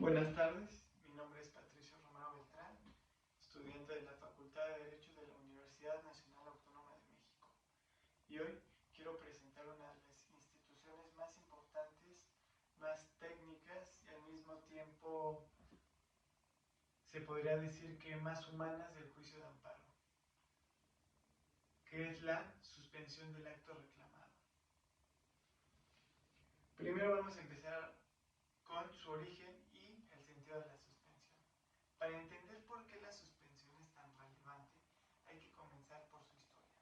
Buenas tardes, mi nombre es Patricio Romero Beltrán, estudiante de la Facultad de Derecho de la Universidad Nacional Autónoma de México. Y hoy quiero presentar una de las instituciones más importantes, más técnicas y al mismo tiempo se podría decir que más humanas del juicio de amparo, que es la suspensión del acto reclamado. Primero vamos a empezar con su origen y el sentido de la suspensión. Para entender por qué la suspensión es tan relevante, hay que comenzar por su historia.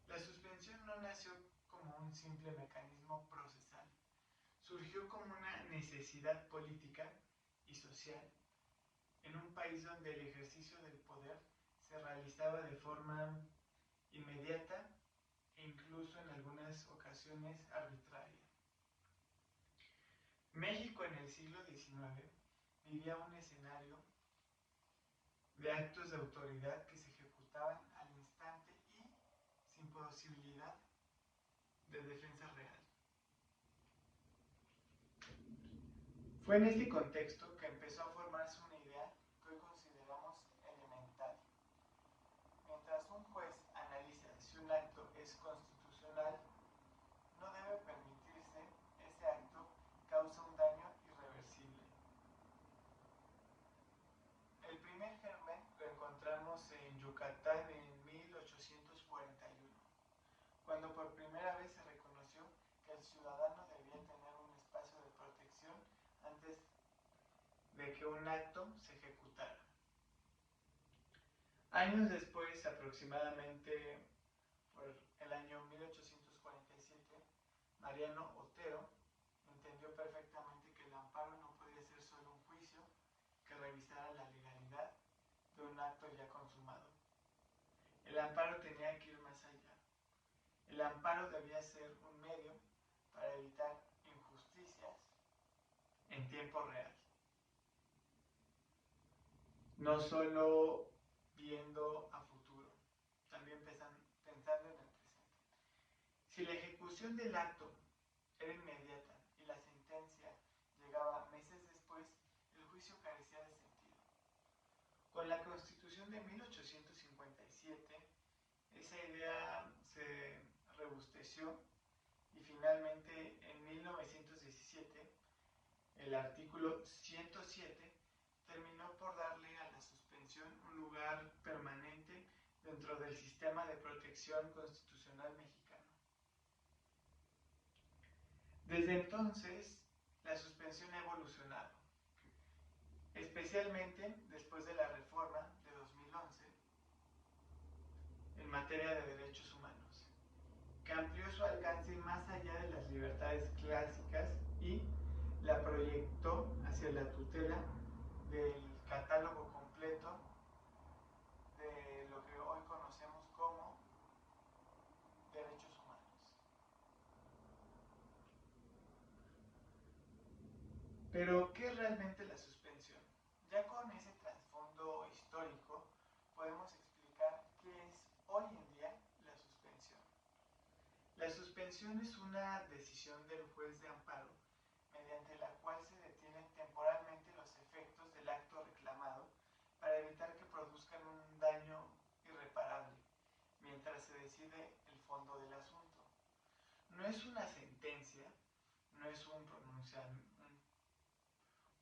La suspensión no nació como un simple mecanismo procesal, surgió como una necesidad política y social en un país donde el ejercicio del poder se realizaba de forma inmediata e incluso en algunas ocasiones arbitraria. México en el siglo XIX vivía un escenario de actos de autoridad que se ejecutaban al instante y sin posibilidad de defensa real. Fue en este contexto que empezó a formarse una idea que hoy consideramos elemental. Mientras un juez analiza si un acto es constitucional, no debe permitirse ese acto causa un daño irreversible. El primer germen lo encontramos en Yucatán en 1841, cuando por primera vez se reconoció que el ciudadano debía tener un espacio de protección antes de que un acto se ejecutara. Años después, aproximadamente por el año 1847, Mariano Otero entendió perfectamente que el amparo no podía ser solo un juicio que revisara la legalidad de un acto ya consumado. El amparo tenía que ir más allá. El amparo debía ser un medio para evitar injusticias en tiempo real, no solo viendo a futuro, también pensando en el presente. Si la ejecución del acto era inmediata y la sentencia llegaba meses después, el juicio carecía de sentido. Con la Constitución de 1857, esa idea se robusteció y finalmente en 1917 el artículo 107 terminó por darle a la suspensión un lugar permanente dentro del sistema de protección constitucional mexicano. Desde entonces, la suspensión ha evolucionado, especialmente después de la reforma de 2011 en materia de derechos humanos, que amplió su alcance más allá de las libertades clásicas y la proyectó hacia la tutela del catálogo completo de lo que hoy conocemos como derechos humanos. Pero, ¿qué es realmente la suspensión? Ya con ese trasfondo histórico, podemos explicar qué es hoy en día la suspensión. La suspensión es una decisión del juez de amparo mediante la cual se detienen temporalmente los efectos del acto reclamado para evitar que produzcan un daño irreparable, mientras se decide el fondo del asunto. No es una sentencia, no es un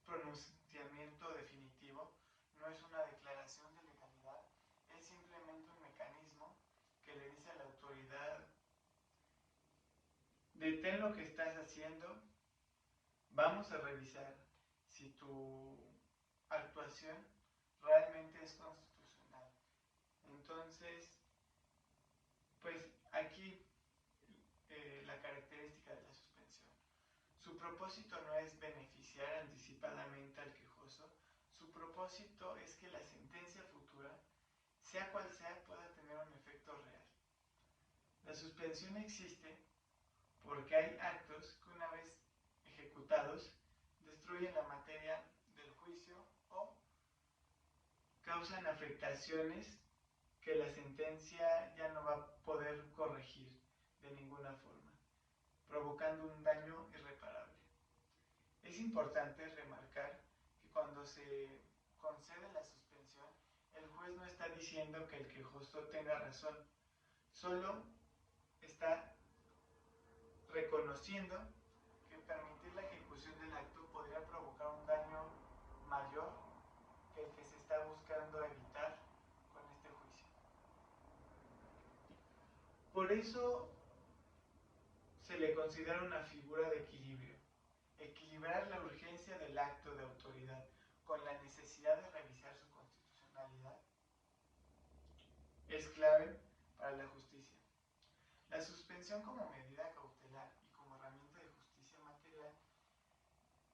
pronunciamiento definitivo, no es una declaración de legalidad, es simplemente un mecanismo que le dice a la autoridad: detén lo que estás haciendo, vamos a revisar si tu actuación realmente es constitucional. Entonces, pues aquí la característica de la suspensión. Su propósito no es beneficiar anticipadamente al quejoso, su propósito es que la sentencia futura, sea cual sea, pueda tener un efecto real. La suspensión existe porque hay actos que una vez ejecutados destruyen la materia del juicio o causan afectaciones que la sentencia ya no va a poder corregir de ninguna forma, provocando un daño irreparable. Es importante remarcar juez no está diciendo que el quejoso tenga razón, solo está reconociendo que permitir la ejecución del acto podría provocar un daño mayor que el que se está buscando evitar con este juicio. Por eso se le considera una figura de equilibrio. Equilibrar la urgencia del acto de autoridad con la necesidad de revisar su constitucionalidad es clave para la justicia. La suspensión como medida cautelar y como herramienta de justicia material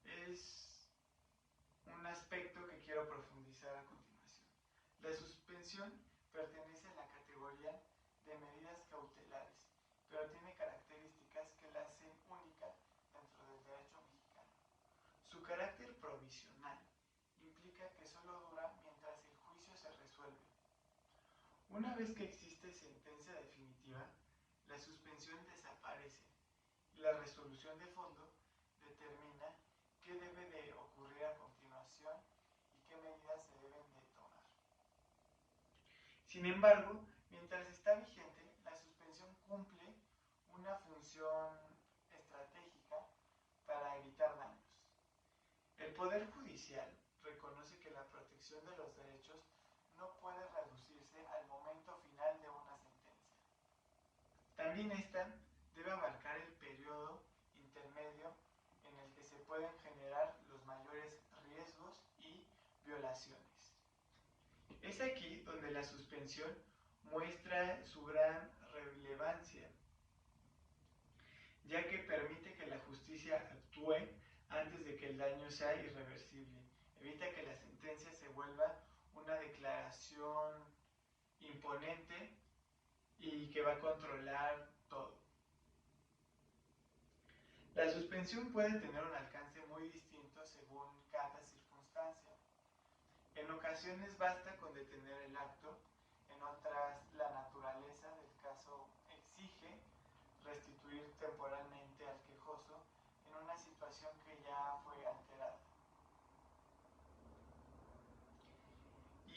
es un aspecto que quiero profundizar a continuación. La suspensión pertenece a la categoría de medidas cautelares, pero tiene características que la hacen única dentro del derecho mexicano. Su carácter provisional implica que solo dura mientras el juicio se resuelve. Una vez que existe sentencia definitiva, la suspensión desaparece y la resolución de fondo determina qué debe de ocurrir a continuación y qué medidas se deben de tomar. Sin embargo, mientras está vigente, la suspensión cumple una función estratégica para evitar daños. El Poder Judicial reconoce que la protección de los derechos no puede reducirse al momento final de una sentencia. También esta debe abarcar el periodo intermedio en el que se pueden generar los mayores riesgos y violaciones. Es aquí donde la suspensión muestra su gran relevancia, ya que permite que la justicia actúe antes de que el daño sea irreversible. Evita que la sentencia se vuelva una declaración imponente y que va a controlar todo. La suspensión puede tener un alcance muy distinto según cada circunstancia. En ocasiones basta con detener el acto, en otras la naturaleza del caso exige restituir temporalmente al quejoso en una situación que ya fue alterada.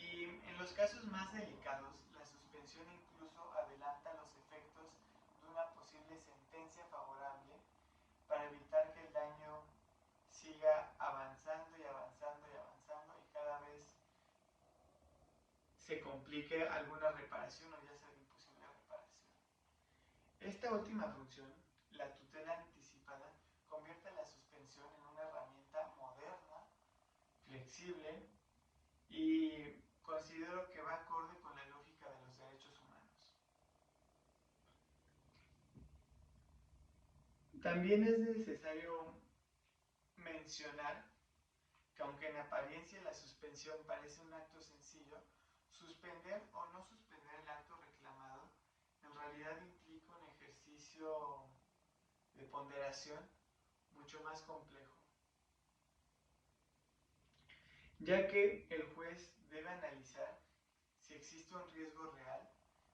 Y en los casos más delicados, la suspensión incluso adelanta los efectos de una posible sentencia favorable para evitar que el daño siga avanzando y avanzando y avanzando y cada vez se complique alguna reparación o ya sea de imposible reparación. Esta última función, la tutela anticipada, convierte la suspensión en una herramienta moderna, flexible y considero que va acorde con la lógica de los derechos humanos. También es necesario mencionar que aunque en apariencia la suspensión parece un acto sencillo, suspender o no suspender el acto reclamado en realidad implica un ejercicio de ponderación mucho más complejo, ya que el juez debe analizar si existe un riesgo real,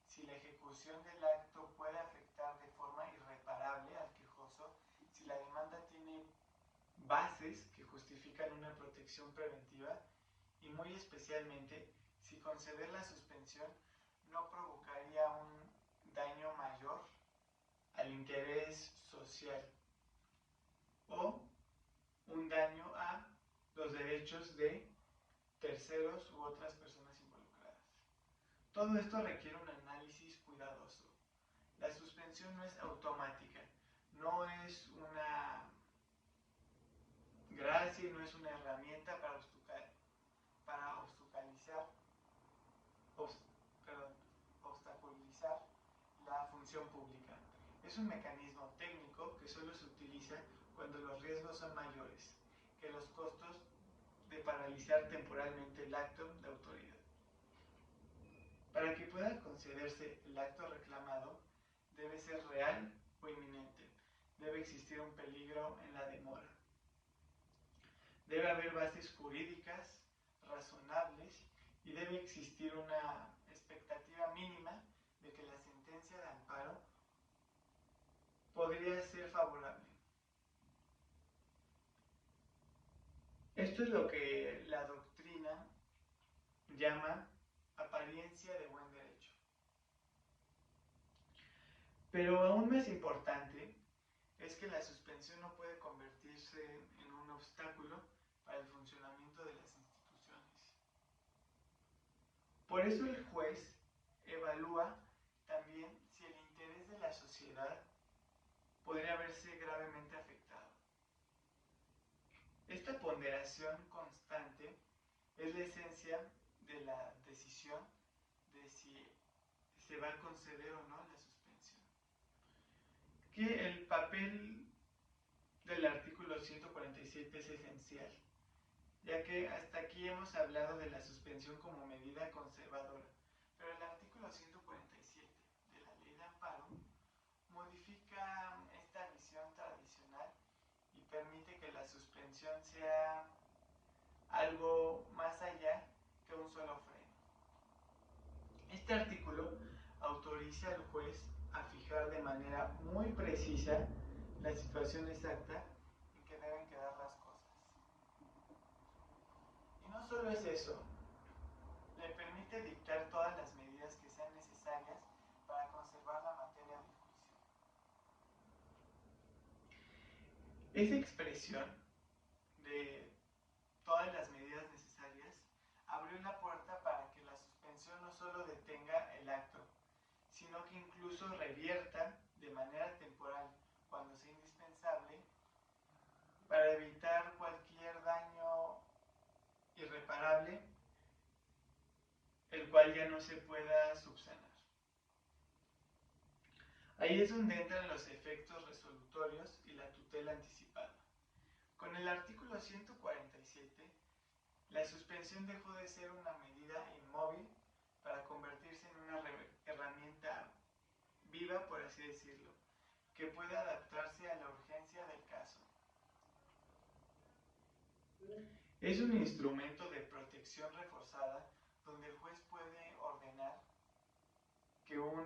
si la ejecución del acto puede afectar de forma irreparable al quejoso, si la demanda tiene bases que justifican una protección preventiva y muy especialmente si conceder la suspensión no provocaría un daño mayor al interés social o un daño a los derechos de terceros u otras personas involucradas. Todo esto requiere un análisis cuidadoso. La suspensión no es automática, no es una gracia y no es una herramienta para obstaculizar la función pública. Es un mecanismo técnico que solo se utiliza cuando los riesgos son mayores que los costos de paralizar temporalmente el acto de autoridad. Para que pueda concederse el acto reclamado, debe ser real o inminente. Debe existir un peligro en la demora. Debe haber bases jurídicas razonables y debe existir una expectativa mínima de que la sentencia de amparo podría ser favorable. Esto es lo que la doctrina llama apariencia de buen derecho. Pero aún más importante es que la suspensión no puede convertirse en un obstáculo para el funcionamiento de las instituciones. Por eso el juez evalúa también si el interés de la sociedad podría verse gravemente afectado. Esta ponderación constante es la esencia de la decisión de si se va a conceder o no la suspensión. Que el papel del artículo 147 es esencial, ya que hasta aquí hemos hablado de la suspensión como medida conservadora, pero el artículo 147 de la Ley de Amparo modifica esta visión tradicional y permite que la suspensión sea algo más allá que un solo freno. Este artículo autoriza al juez a fijar de manera muy precisa la situación exacta en que deben quedar las cosas. Y no solo es eso, le permite dictar todas las medidas que sean necesarias para conservar la materia del juicio. Esa expresión de todas las medidas necesarias abrió la puerta para que la suspensión no solo detenga el acto, sino que incluso revierta de manera temporal, cuando sea indispensable, para evitar cualquier daño irreparable, el cual ya no se pueda subsanar. Ahí es donde entran los efectos resolutorios y la tutela anticipada. Con el artículo 147, la suspensión dejó de ser una medida inmóvil para convertirse en una herramienta viva, por así decirlo, que puede adaptarse a la urgencia del caso. Es un instrumento de protección reforzada donde el juez puede ordenar que un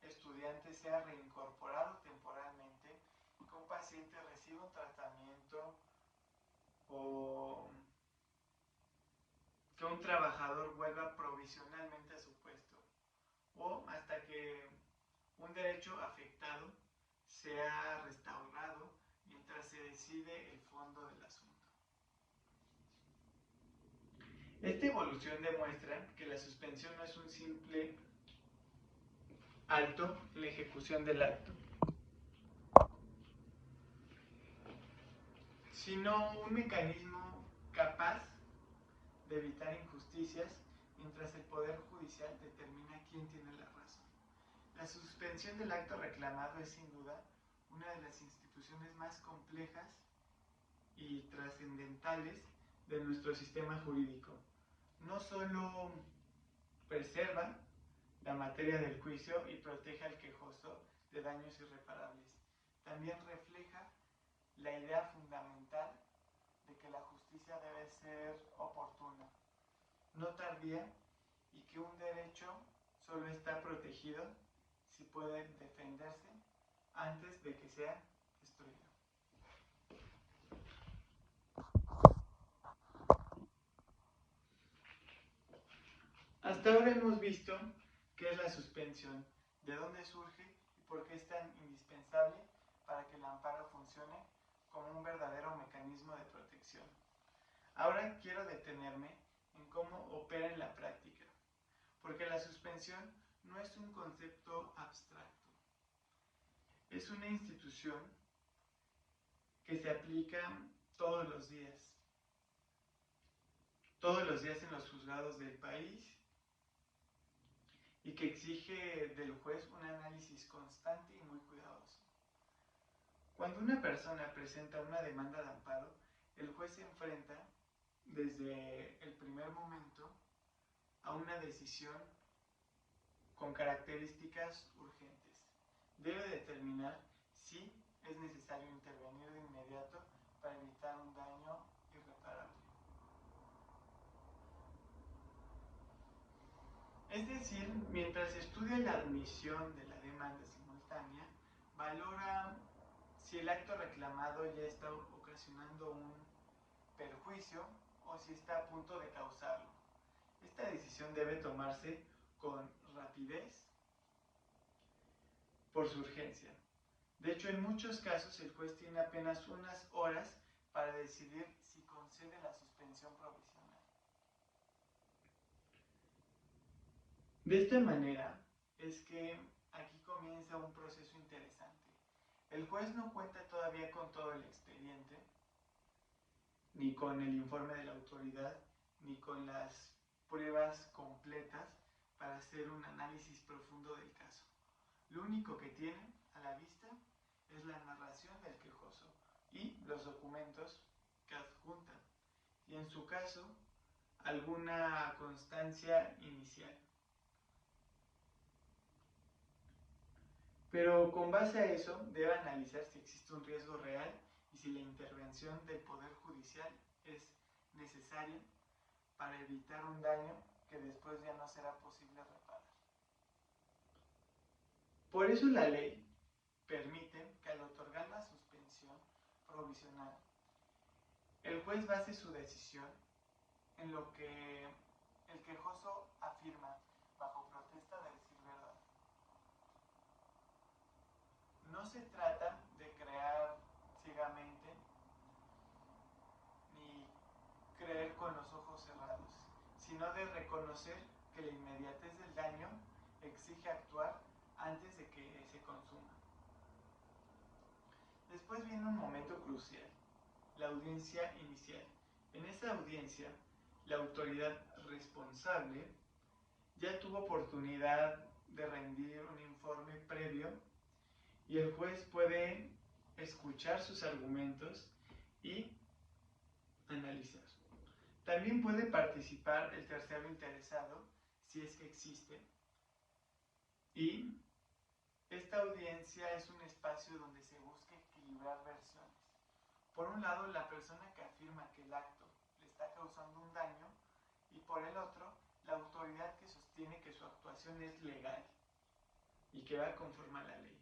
estudiante sea reincorporado temporalmente, que un paciente reciba un tratamiento o que un trabajador vuelva provisionalmente a su puesto, o hasta que un derecho afectado sea restaurado mientras se decide el fondo del asunto. Esta evolución demuestra que la suspensión no es un simple alto en la ejecución del acto, sino un mecanismo capaz de evitar injusticias mientras el Poder Judicial determina quién tiene la razón. La suspensión del acto reclamado es sin duda una de las instituciones más complejas y trascendentales de nuestro sistema jurídico. No solo preserva la materia del juicio y protege al quejoso de daños irreparables, también refleja la idea fundamental de que la justicia debe ser oportuna, no tardía, y que un derecho solo está protegido si puede defenderse antes de que sea destruido. Hasta ahora hemos visto qué es la suspensión, de dónde surge y por qué es tan indispensable para que el amparo funcione como un verdadero mecanismo de protección. Ahora quiero detenerme en cómo opera en la práctica, porque la suspensión no es un concepto abstracto, es una institución que se aplica todos los días en los juzgados del país, y que exige del juez un análisis constante y muy cuidadoso. Cuando una persona presenta una demanda de amparo, el juez se enfrenta desde el primer momento a una decisión con características urgentes. Debe determinar si es necesario intervenir de inmediato para evitar un daño irreparable. Es decir, mientras estudia la admisión de la demanda simultánea, valora si el acto reclamado ya está ocasionando un perjuicio o si está a punto de causarlo. Esta decisión debe tomarse con rapidez por su urgencia. De hecho, en muchos casos el juez tiene apenas unas horas para decidir si concede la suspensión provisional. De esta manera es que aquí comienza un proceso interesante. El juez no cuenta todavía con todo el expediente, ni con el informe de la autoridad, ni con las pruebas completas para hacer un análisis profundo del caso. Lo único que tiene a la vista es la narración del quejoso y los documentos que adjunta, y en su caso, alguna constancia inicial. Pero con base a eso, debe analizar si existe un riesgo real y si la intervención del Poder Judicial es necesaria para evitar un daño que después ya no será posible reparar. Por eso la ley permite que al otorgar la suspensión provisional, el juez base su decisión en lo que el quejoso afirma bajo protesta de decir verdad. No se trata de crear ciegamente ni creer con los ojos cerrados, sino de reconocer que la inmediatez del daño exige actuar antes de que se consuma. Después viene un momento crucial, la audiencia inicial. En esa audiencia, la autoridad responsable ya tuvo oportunidad de rendir un informe previo y el juez puede escuchar sus argumentos y analizar. También puede participar el tercero interesado, si es que existe, y esta audiencia es un espacio donde se busca equilibrar versiones. Por un lado, la persona que afirma que el acto le está causando un daño, y por el otro, la autoridad que sostiene que su actuación es legal y que va conforme a la ley,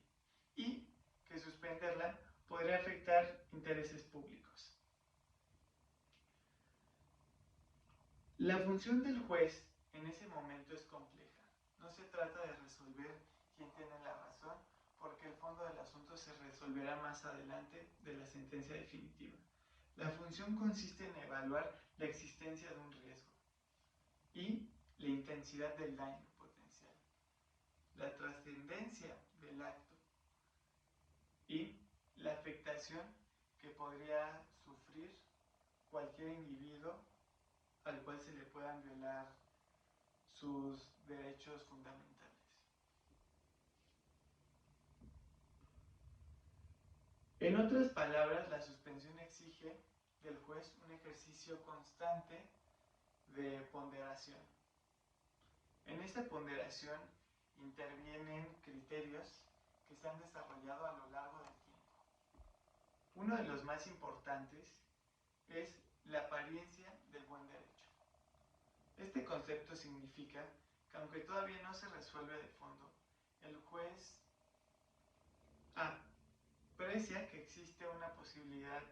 y que suspenderla podría afectar intereses públicos. La función del juez en ese momento es compleja. No se trata de resolver quién tiene la razón, porque el fondo del asunto se resolverá más adelante de la sentencia definitiva. La función consiste en evaluar la existencia de un riesgo y la intensidad del daño potencial, la trascendencia del acto y la afectación que podría sufrir cualquier individuo al cual se le puedan violar sus derechos fundamentales. En otras palabras, la suspensión exige del juez un ejercicio constante de ponderación. En esta ponderación intervienen criterios que se han desarrollado a lo largo del tiempo. Uno de los más importantes es la apariencia del buen derecho. Este concepto significa que aunque todavía no se resuelve de fondo, el juez aprecia que existe una posibilidad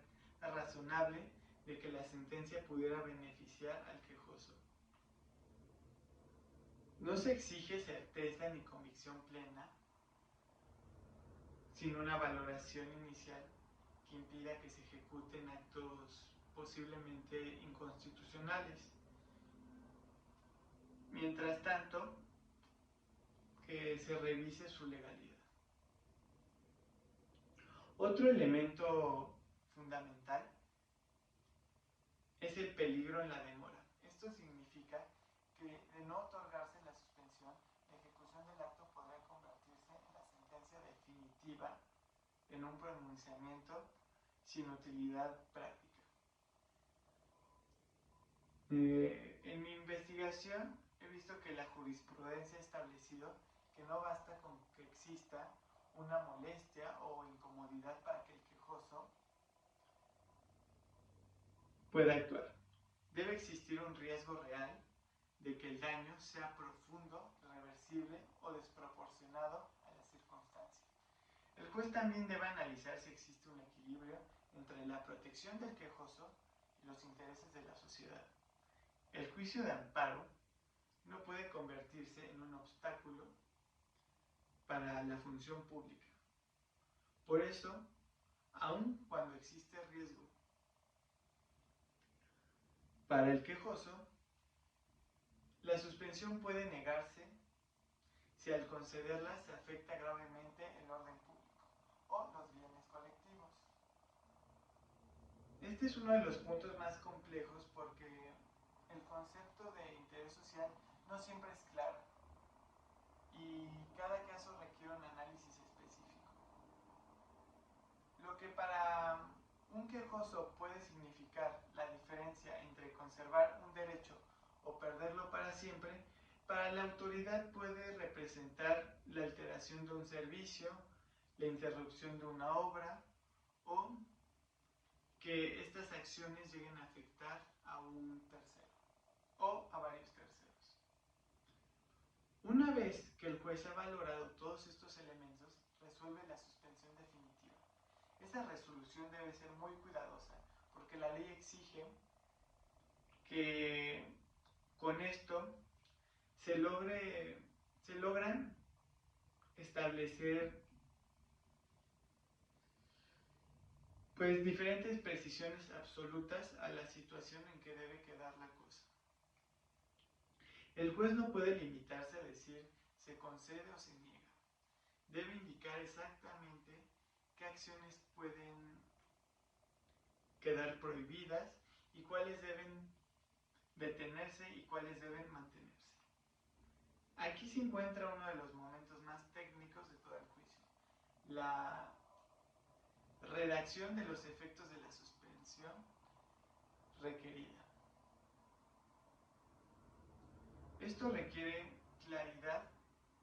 razonable de que la sentencia pudiera beneficiar al quejoso. No se exige certeza ni convicción plena, sino una valoración inicial que impida que se ejecuten actos posiblemente inconstitucionales. Mientras tanto, que se revise su legalidad. Otro elemento fundamental es el peligro en la demora. Esto significa que de no otorgarse la suspensión, la ejecución del acto podrá convertirse en la sentencia definitiva en un pronunciamiento sin utilidad práctica. En mi investigación he visto que la jurisprudencia ha establecido que no basta con que exista una molestia o incomodidad para que el quejoso pueda actuar. Debe existir un riesgo real de que el daño sea profundo, reversible o desproporcionado a las circunstancias. El juez también debe analizar si existe un equilibrio entre la protección del quejoso y los intereses de la sociedad. El juicio de amparo no puede convertirse en un obstáculo para la función pública. Por eso, aun cuando existe riesgo para el quejoso, la suspensión puede negarse si al concederla se afecta gravemente el orden público o los bienes colectivos. Este es uno de los puntos más complejos porque el concepto de interés social no siempre es claro y cada caso requiere un análisis específico. Lo que para un quejoso puede significar la diferencia entre conservar un derecho o perderlo para siempre, para la autoridad puede representar la alteración de un servicio, la interrupción de una obra o que estas acciones lleguen a afectar a un tercero o a varios terceros. Una vez que el juez ha valorado todos estos elementos, resuelve la suspensión definitiva. Esa resolución debe ser muy cuidadosa porque la ley exige que con esto se logran establecer pues diferentes precisiones absolutas a la situación en que debe quedar la cosa. El juez no puede limitarse a decir se concede o se niega. Debe indicar exactamente qué acciones pueden quedar prohibidas y cuáles deben detenerse y cuáles deben mantenerse. Aquí se encuentra uno de los momentos más técnicos de todo el juicio, la redacción de los efectos de la suspensión requerida. Esto requiere claridad,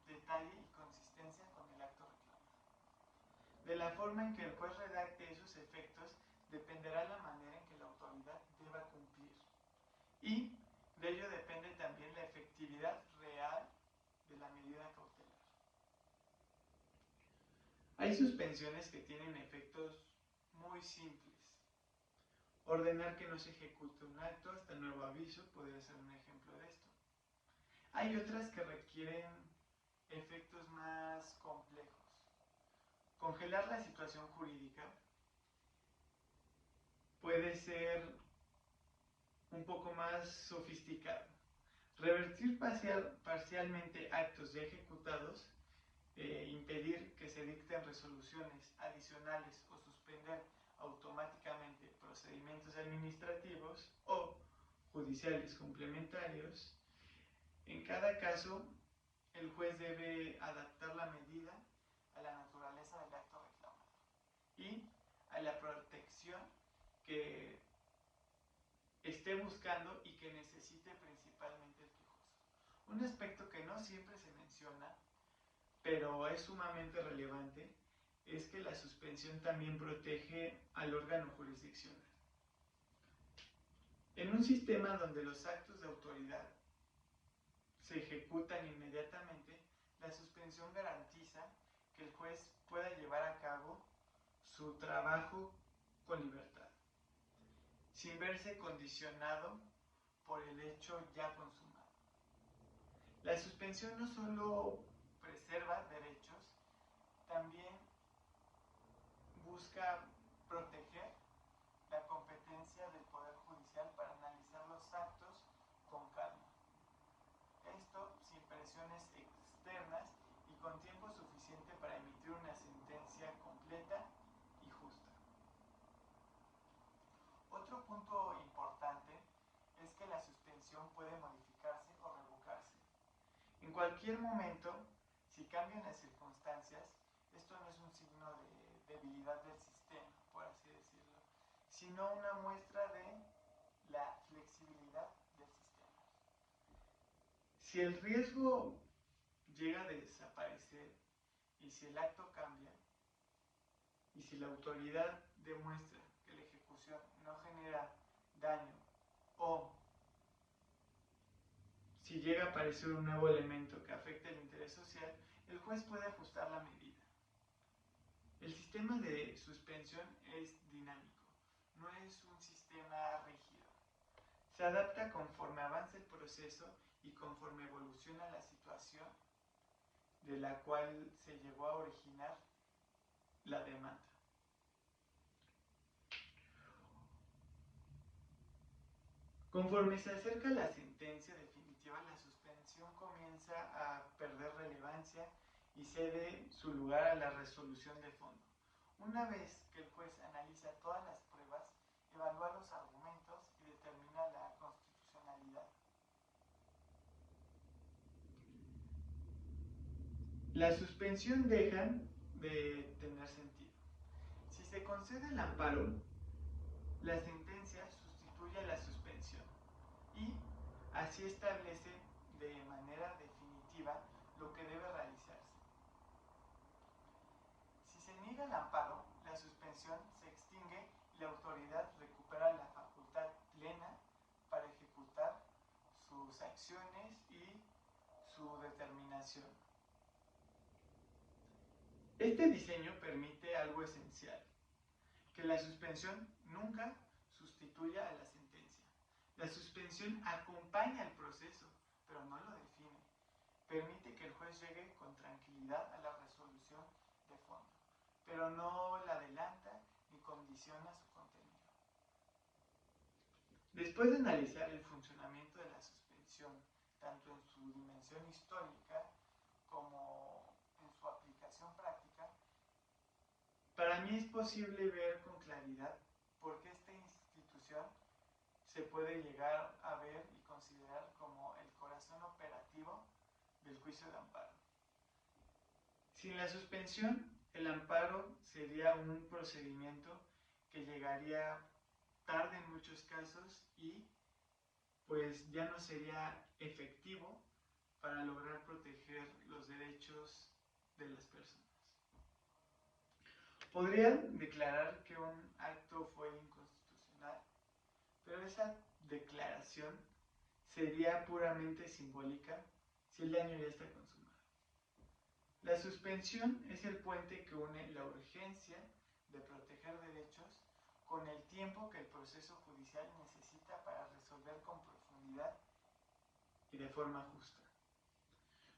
detalle y consistencia con el acto reclamado. De la forma en que el juez redacte esos efectos dependerá la manera en que la autoridad deba cumplir. Y de ello depende también la efectividad real de la medida cautelar. Hay suspensiones que tienen efectos muy simples. Ordenar que no se ejecute un acto hasta nuevo aviso podría ser un ejemplo de esto. Hay otras que requieren efectos más complejos. Congelar la situación jurídica puede ser un poco más sofisticado. Revertir parcialmente actos ya ejecutados, impedir que se dicten resoluciones adicionales o suspender automáticamente procedimientos administrativos o judiciales complementarios. En cada caso, el juez debe adaptar la medida a la naturaleza del acto reclamado y a la protección que esté buscando y que necesite principalmente el quejoso. Un aspecto que no siempre se menciona, pero es sumamente relevante, es que la suspensión también protege al órgano jurisdiccional. En un sistema donde los actos de autoridad se ejecutan inmediatamente, la suspensión garantiza que el juez pueda llevar a cabo su trabajo con libertad, sin verse condicionado por el hecho ya consumado. La suspensión no solo preserva derechos, también busca proteger la competencia del Poder Judicial para analizar los actos con calma. Esto sin presiones externas y con tiempo suficiente para emitir una sentencia completa y justa. Otro punto importante es que la suspensión puede modificarse o revocarse. En cualquier momento, si cambian las circunstancias, esto no es un signo de debilidad del sistema, por así decirlo, sino una muestra de la flexibilidad del sistema. Si el riesgo llega a desaparecer y si el acto cambia y si la autoridad demuestra que la ejecución no genera daño o si llega a aparecer un nuevo elemento que afecte el interés social, el juez puede ajustar la medida. El sistema de suspensión es dinámico, no es un sistema rígido. Se adapta conforme avanza el proceso y conforme evoluciona la situación de la cual se llegó a originar la demanda. Conforme se acerca la sentencia definitiva, la suspensión comienza a perder relevancia y cede su lugar a la resolución de fondo. Una vez que el juez analiza todas las pruebas, evalúa los argumentos y determina la constitucionalidad. La suspensión deja de tener sentido. Si se concede el amparo, la sentencia sustituye a la suspensión y así establece de manera definitiva lo que debe realizarse. Si se niega el amparo, la suspensión se extingue y la autoridad recupera la facultad plena para ejecutar sus acciones y su determinación. Este diseño permite algo esencial, que la suspensión nunca sustituya a la sentencia. La suspensión acompaña el proceso, pero no lo define. Permite que el juez llegue con tranquilidad a la resolución de fondo, pero no la adelanta ni condiciona su contenido. Después de analizar el funcionamiento de la suspensión, tanto en su dimensión histórica como en su aplicación práctica, para mí es posible ver con claridad por qué esta institución se puede llegar a ver y considerar como el corazón operativo del juicio de amparo. Sin la suspensión, el amparo sería un procedimiento que llegaría tarde en muchos casos y pues ya no sería efectivo para lograr proteger los derechos de las personas. Podrían declarar que un acto fue inconstitucional, pero esa declaración sería puramente simbólica si el daño ya está consumado. La suspensión es el puente que une la urgencia de proteger derechos con el tiempo que el proceso judicial necesita para resolver con profundidad y de forma justa.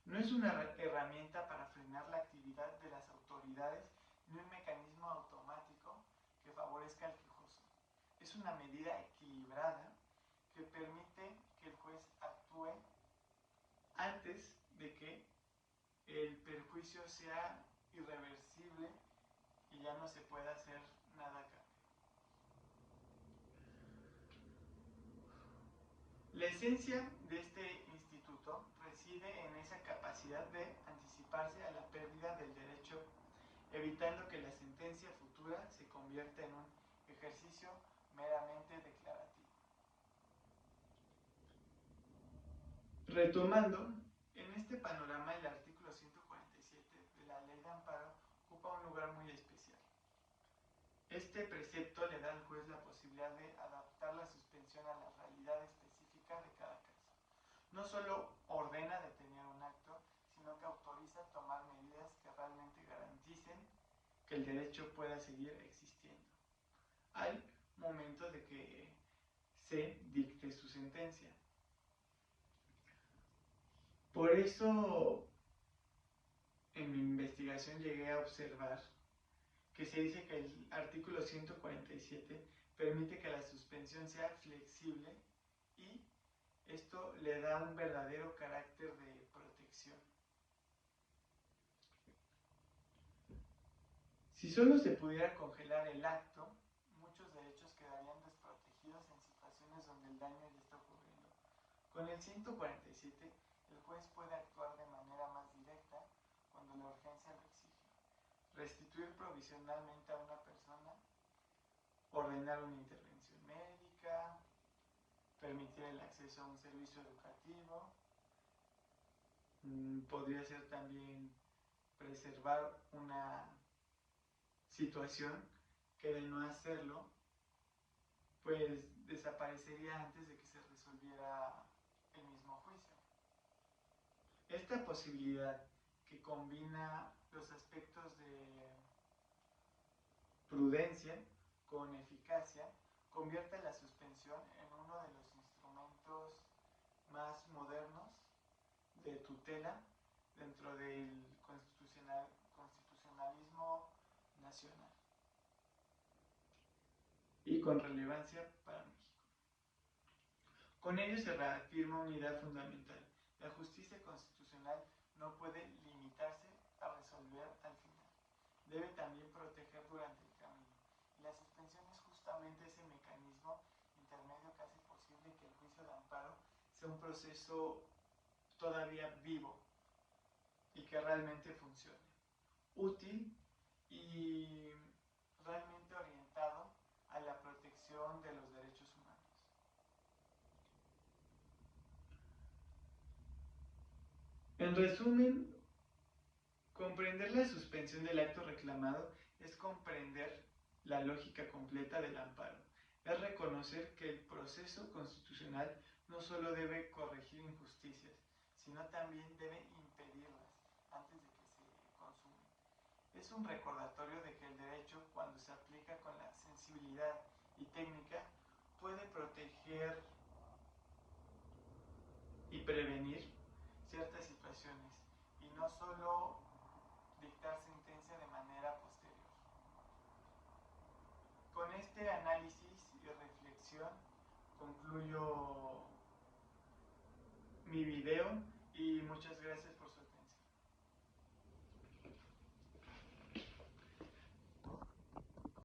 No es una herramienta para frenar la actividad de las autoridades ni un mecanismo automático que favorezca al quejoso. Es una medida equilibrada que permite que el juez actúe antes de que el perjuicio sea irreversible y ya no se pueda hacer nada a cambio. La esencia de este instituto reside en esa capacidad de anticiparse a la pérdida del derecho, evitando que la sentencia futura se convierta en un ejercicio meramente declarativo. Retomando, en este panorama el artículo 147 de la Ley de Amparo ocupa un lugar muy especial. Este precepto le da al juez la posibilidad de adaptar la suspensión a la realidad específica de cada caso. No solo ordena detener un acto, sino que autoriza tomar medidas que realmente garanticen que el derecho pueda seguir existiendo al momento de que se dicte su sentencia. Por eso, en mi investigación llegué a observar que se dice que el artículo 147 permite que la suspensión sea flexible y esto le da un verdadero carácter de protección. Si solo se pudiera congelar el acto, muchos derechos quedarían desprotegidos en situaciones donde el daño ya está ocurriendo. Con el 147, el juez puede actuar de manera más directa cuando la urgencia lo exige. Restituir provisionalmente a una persona, ordenar una intervención médica, permitir el acceso a un servicio educativo, podría ser también preservar una situación que de no hacerlo, pues desaparecería antes de que se resolviera el mismo juicio. Esta posibilidad que combina los aspectos de prudencia con eficacia convierte la suspensión en uno de los instrumentos más modernos de tutela dentro del constitucionalismo nacional y con relevancia para México. Con ello se reafirma una idea fundamental: la justicia constitucional no puede limitarse a resolver al final, debe también proteger durante el camino. Y la suspensión es justamente ese mecanismo intermedio que hace posible que el juicio de amparo sea un proceso todavía vivo y que realmente funcione, útil y realmente orientado a la protección de los derechos humanos. En resumen, comprender la suspensión del acto reclamado es comprender la lógica completa del amparo. Es reconocer que el proceso constitucional no solo debe corregir injusticias, sino también debe impedirlas antes de que se consumen. Es un recordatorio de que el derecho, cuando se aplica con la sensibilidad y técnica, puede proteger y prevenir ciertas situaciones y no solo dictar sentencia de manera posterior. Con este análisis y reflexión concluyo mi video y muchas gracias por